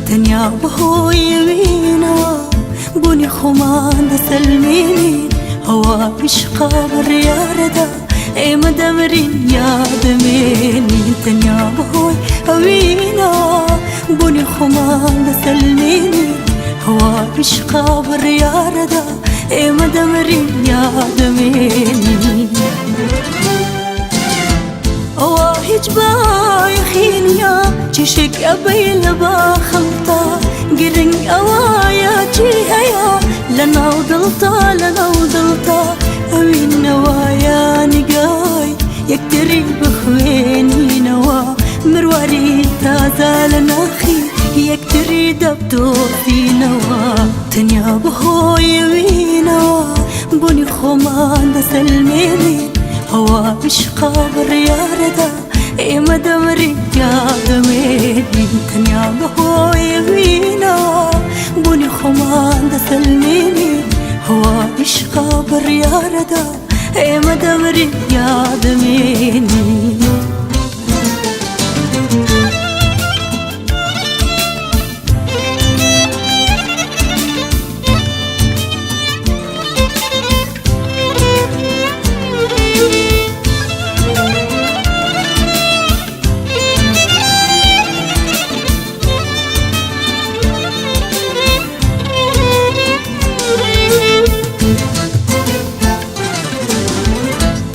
دنيا بهوي وينا بني خمان سلميني هوا بشقا بالرياردة اي مدمرين يا دميني دنيا بهوي وينا بني خمان سلميني هوا بشقا بالرياردة اي مدمرين يا دميني واهج باي خينيا تشك أبي لبا خلطة قرن أوايا جيهيا لنا وضلطة أوين نوايا نقاي يكتري بخويني نوا مرواري تازال ناخي يكتري دبدو في نوا تنيا بهوي وينا بني خمان سلميني هوا بشقا بالرياردة اي مدمري يا دميني تنيا بهوي وينا بني خمان سلميني هوا بشقا بالرياردة اي مدمري يا دميني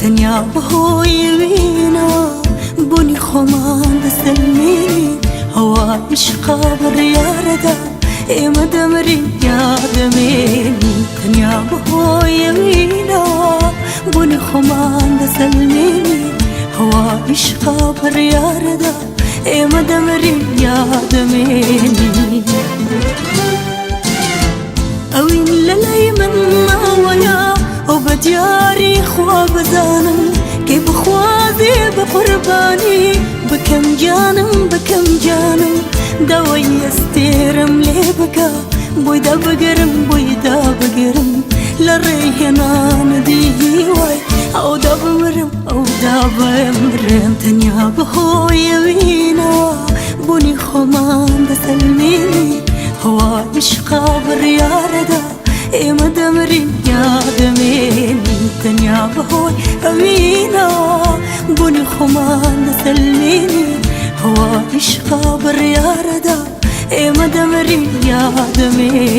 دنيا بهوي وينا بني خمان سلميني هوا بشقا بالرياردة اي مدمري يا دميني دنيا بهوي وينا بني خمان سلميني هوا بشقا بالرياردة اي مدمري يا دميني اوين للي منا ويا وبدياري خواب زانم كيف خوازي بقرباني بكم جانم داوي استيرم لي بكا بويدا بقرم للريهنا نديه واي او دا بمرم تنيا بهوي وينا بني خمان سلميني هوا بشقا بالرياردة اي مدمري يا دميني تنيا بهوي وينا بني خمان سلميني هوا بشقا بالرياردة اي مدمري يا دميني